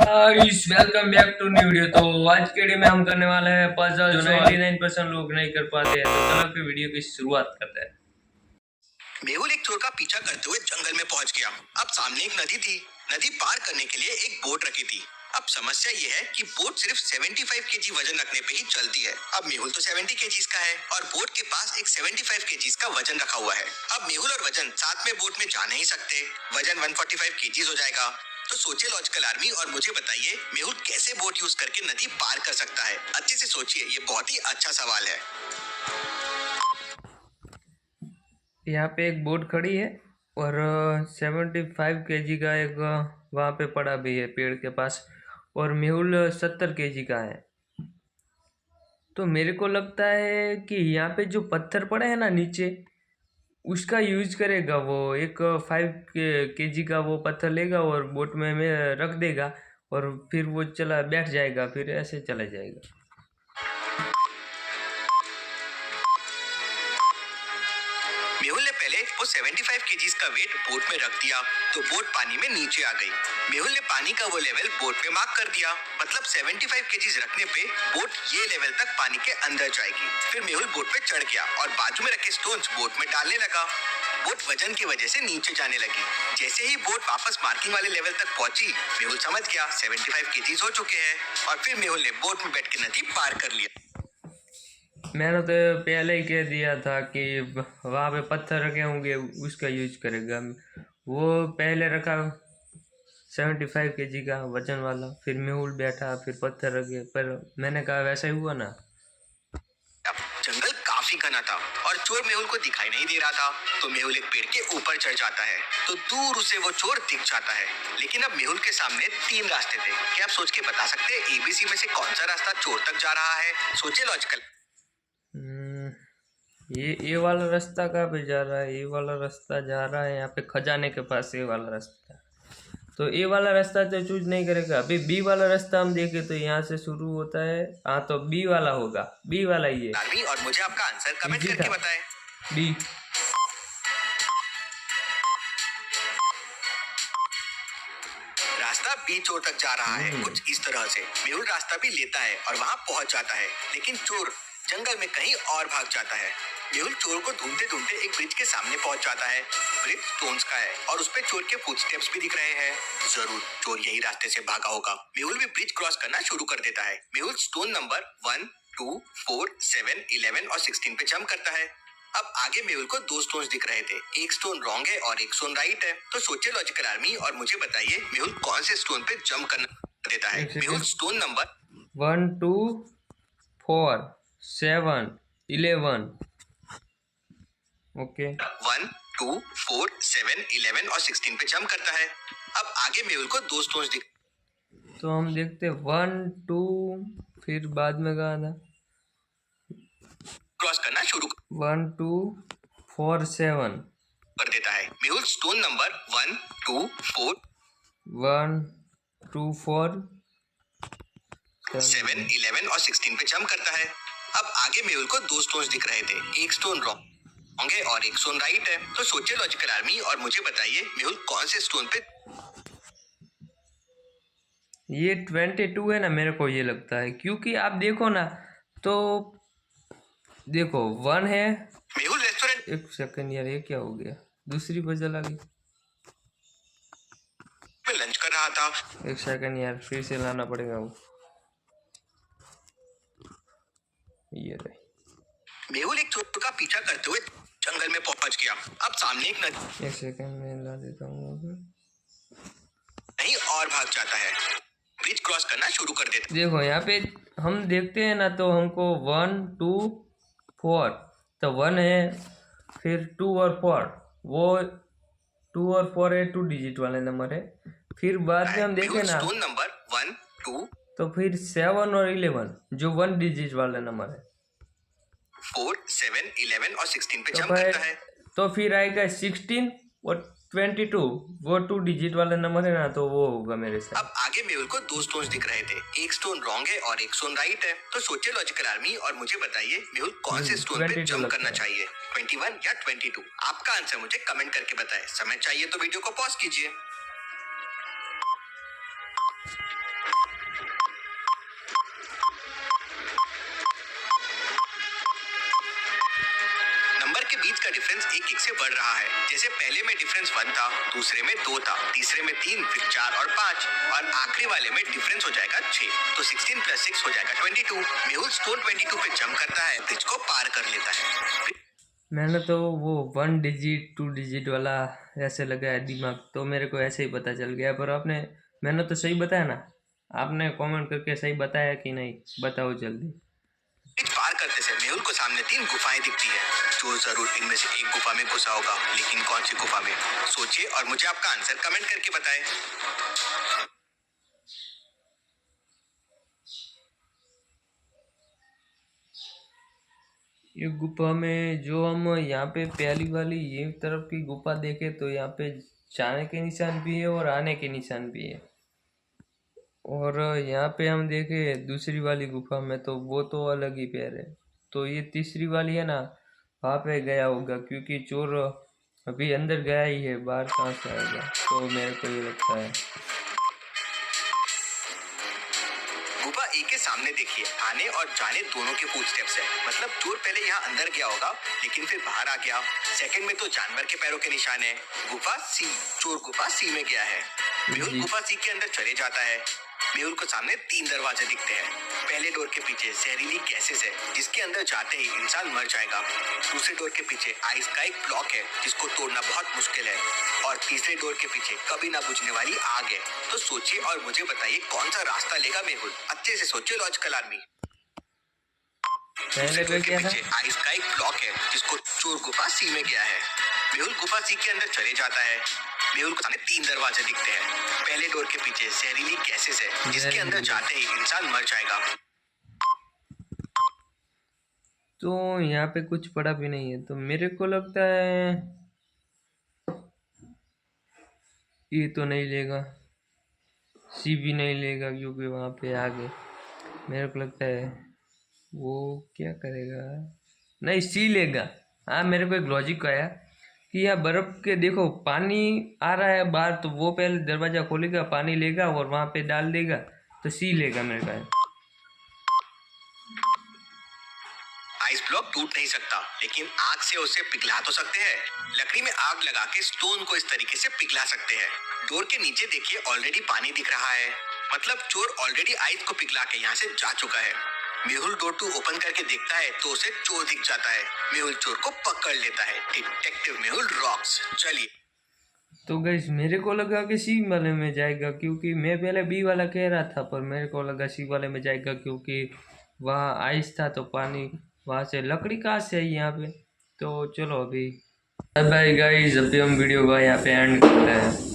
Guys welcome back to new video. तो आज के वीडियो में हम करने वाले हैं पजल जो 99% लोग नहीं कर पाते हैं। तो चलो फिर वीडियो की शुरुआत करते हैं। मेहुल एक चोर का पीछा करते हुए जंगल में पहुंच गया। अब सामने एक नदी थी। नदी पार करने के लिए एक बोट रखी थी। अब समस्या ये है कि बोट सिर्फ 75 केजी वजन रखने पे ही चलती है। अब मेहुल तो 70 केजीज का है और बोट के पास एक 75 केजीज का वजन रखा हुआ है। अब मेहुल और वजन साथ में बोट में जा नहीं सकते। वजन 145 केजीज हो जाएगा। तो सोचिए लॉजिकल आर्मी और मुझे बताइए मेहुल कैसे बोट यूज करके नदी पार कर सकता है। अच्छे से सोचिए, ये बहुत ही अच्छा सवाल है। यहाँ पे एक बोट खड़ी है और 75 केजी का एक वहाँ पे पड़ा भी है पेड़ के पास, और मेहुल 70 केजी का है। तो मेरे को लगता है कि यहाँ पे जो पत्थर पड़े हैं ना नीचे, उसका यूज करेगा वो। एक 5 केजी का वो पत्थर लेगा और बोट में रख देगा और फिर वो चला बैठ जाएगा, फिर ऐसे चला जाएगा। मेहुल ने पहले वो 75 केजीज का वेट बोट में रख दिया तो बोट पानी में नीचे आ गई। मेहुल ने पानी का वो लेवल बोट में मार्क कर दिया, मतलब 75 केजीज रखने पे बोट ये लेवल तक पानी के अंदर जाएगी। फिर मेहुल बोट पे चढ़ गया और बाजू में रखे स्टोन्स बोट में डालने लगा। बोट वजन की वजह से नीचे जाने लगी। जैसे ही बोट वापस मार्किंग वाले लेवल तक पहुंची, मेहुल समझ गया 75 केजीज हो चुके हैं और फिर मेहुल ने बोट में बैठ के नदी पार कर लिया। मैंने तो पहले ही कह दिया था कि वहाँ पे पत्थर रखे होंगे, उसका यूज करेगा। वो पहले रखा 75 केजी का वजन वाला, फिर मेहुल बैठा, फिर पत्थर रखे, पर मैंने कहा वैसा ही हुआ ना। जंगल काफी घना था और चोर मेहुल को दिखाई नहीं दे रहा था। तो मेहुल एक पेड़ के ऊपर चढ़ जाता है तो दूर उसे वो चोर दिख जाता है। लेकिन अब मेहुल के सामने 3 रास्ते थे। क्या आप सोच के बता सकते हैं एबीसी में से कौन सा रास्ता चोर तक जा रहा है? सोचिए लॉजिकल। ये वाला रास्ता कहाँ पे जा रहा है? ये वाला रास्ता जा रहा है यहाँ पे खजाने के पास, ये वाला रास्ता। तो ए वाला रास्ता तो चूज नहीं करेगा। अभी बी वाला रास्ता हम देखें तो यहाँ से शुरू होता है। हाँ, तो बी वाला होगा, बी वाला ही है। और मुझे आपका आंसर कमेंट करके बताएं। बी। रास्ता बी चोर तक जा रहा है कुछ इस तरह से। मेहुल रास्ता भी लेता है और वहाँ पहुँच जाता है, लेकिन चोर जंगल में कहीं और भाग जाता है। मेहुल चोर को ढूंढते ढूंढते एक ब्रिज के सामने पहुंच जाता है। ब्रिज स्टोन्स का है और उसपे चोर के फुटस्टेप्स भी दिख रहे हैं। जरूर चोर यही रास्ते से भागा होगा। मेहुल भी ब्रिज क्रॉस करना शुरू कर देता है। मेहुल स्टोन नंबर 1, 2, 4, 7, 11 और 16 पे जंप करता है। अब आगे मेहुल को 2 स्टोन्स दिख रहे थे। एक स्टोन रॉन्ग है और एक स्टोन राइट है। तो सोचिए लॉजिकल आर्मी और मुझे बताइए मेहुल कौन से स्टोन पे जंप करना देता है? Mehul stone number 1, 2, 4, 7, 11। ओके, 1, 2, 4, 7, 11 और 16 पे जंप करता है। अब आगे मेहुल को 2 स्टोन्स दिख। तो हम देखते 1, 2, फिर बाद में कहा था क्रॉस करना शुरू 1, 2, 4, 7 कर देता है। मेहुल स्टोन नंबर 1, 2, 4, 1, 2, 4, 7, 11 और 16 पे जंप करता है। अब आगे मेहुल को 2 स्टोन्स दिख रहे थे। एक स्टोन रॉन्ग है और एक स्टोन राइट है। तो सोचिए लॉजिकल आर्मी और मुझे बताइए मेहुल कौन से स्टोन पे। ये 22 है ना, मेरे को ये लगता है, क्योंकि आप देखो ना, तो देखो 1 है। मेहुल रेस्टोरेंट एक सेकंड यार, ये क्या हो गया? दूसरी बजल आ गई। में लंच कर रहा था। एक सेकंड यार, फिर से लाना पड़ेगा वो। ये रही। मेहुल एक चोर का पीछा करते हुए जंगल में पहुंच गया। अब सामने एक नदी। एक सेकंड में ला देता हूँ। नहीं और भाग जाता है। ब्रिज क्रॉस करना शुरू कर देता। देखो यहाँ पे हम देखते हैं ना, तो हमको 1, 2, 4, तो 1 है, फिर 2 और 4, वो 2 और 4 है, 2 डिजिट वाले नंबर है। फिर बाद में हम देखें ना, स्टोन नंबर 1, 2, तो फिर 7 और 11 जो 1 डिजिट वाला नंबर है। 4, 7, 11 और 16 पे जंप करता है। तो फिर आएगा 16 और 22, वो 2 डिजिट वाला नंबर है ना, तो वो होगा मेरे साथ। अब आगे मेहुल को 2 स्टोन्स दिख रहे थे। एक स्टोन रॉन्ग है और एक स्टोन राइट है। तो सोचिए लॉजिकल आर्मी और मुझे बताइए मेहुल कौन से स्टोन पे जंप करना चाहिए? 21 या 22? आपका आंसर मुझे कमेंट करके बताएं। समय चाहिए तो वीडियो को पॉज कीजिए। का डिफरेंस 1-1 से बढ़ रहा है। जैसे पहले में डिफरेंस 1 था, दूसरे में 2 था, तीसरे में 3, फिर 4 और 5 और आखिरी वाले में डिफरेंस हो जाएगा 6। तो 16 + 6 हो जाएगा 22। मेहुल स्टोन 22 पे जंप करता है, ब्रिज को पार कर लेता है। मैंने तो वो 1 डिजिट 2 डिजिट वाला ऐसे लगाया दिमाग, तो मेरे को ऐसे ही पता चल गया। पर मैंने तो सही बताया ना? आपने कमेंट करके सही बताया कि नहीं, बताओ जल्दी। ब्रिज पार करते से मेहुल को सामने 3 गुफाएं दिखती है। चोर जरूर इनमें से एक गुफा में घुसा होगा, लेकिन कौन सी गुफा में? सोचिए और मुझे आपका आंसर कमेंट करके बताएं। ये गुफा में जो हम यहाँ पे पहली वाली ये तरफ की गुफा देखे तो यहाँ पे जाने के निशान भी है और आने के निशान भी है। और यहाँ पे हम देखे दूसरी वाली गुफा में तो वो तो अलग ही पैर है। तो ये तीसरी वाली है ना, वहाँ पे गया होगा, क्योंकि चोर अभी अंदर गया ही है, बाहर कहाँ से आएगा? तो मेरे को ये लगता है। गुफा ए के सामने देखिए, आने और जाने दोनों के फुटस्टेप्स है। मतलब चोर पहले यहाँ अंदर गया होगा, लेकिन फिर बाहर आ गया। सेकंड में तो जानवर के पैरों के निशान है। गुफा सी, चोर गुफा सी में गया है। मेहुल गुफा सी के अंदर चले जाता है। मेहुल को सामने 3 दरवाजे दिखते हैं। पहले डोर के पीछे जहरीली गैसेस है, जिसके अंदर जाते ही इंसान मर जाएगा। दूसरे डोर के पीछे आइस का एक ब्लॉक है, जिसको तोड़ना बहुत मुश्किल है। और तीसरे डोर के पीछे कभी ना बुझने वाली आग है। तो सोचिए और मुझे बताइए कौन सा रास्ता लेगा मेहुल? अच्छे से सोचिए लॉजिकल आदमी। दूसरे डोर के पीछे आइस का एक ब्लॉक है, जिसको चोर गुफा सी में गया है। मेहुल गुफा सी के अंदर चले जाता है। मेहुल को सामने 3 दरवाजे दिखते हैं। पहले डोर के पीछे जहरीली गैसेस है, जिसके अंदर जाते ही इंसान मर जाएगा। तो यहाँ पे कुछ पड़ा भी नहीं है, तो मेरे को लगता है ये तो नहीं लेगा, सी भी नहीं लेगा, क्योंकि वहाँ पे आगे मेरे को लगता है वो क्या करेगा, नहीं सी लेगा। हाँ, मेरे को एक लॉजिक आया कि यहाँ बर्फ के देखो पानी आ रहा है बाहर, तो वो पहले दरवाजा खोलेगा, पानी लेगा और वहाँ पे डाल देगा, तो सी लेगा मेरे ख्याल। आइस ब्लॉक टूट नहीं सकता, लेकिन आग से उसे पिघला तो सकते हैं। लकड़ी में आग लगा के स्टोन को इस तरीके से पिघला सकते हैं। डोर के नीचे देखिए, ऑलरेडी पानी दिख रहा है। मतलब चोर ऑलरेडी आइस को पिघला के यहाँ से जा चुका है। मेहुल डोर 2 ओपन करके देखता है तो उसे चोर दिख जाता है। मेहुल चोर को पकड़ लेता है। Detective Mehul rocks. चलिए। तो गाइस मेरे को लगा कि सी वाले में जाएगा, क्योंकि मैं पहले बी वाला कह रहा था, पर मेरे को लगा सी वाले में जाएगा, क्योंकि वहाँ आइस था तो पानी वहाँ से, लकड़ी कहाँ से आई यहाँ पे। तो चलो अभी बाय बाय गाइस, अभी हम वीडियो का यहाँ पे एंड करते हैं।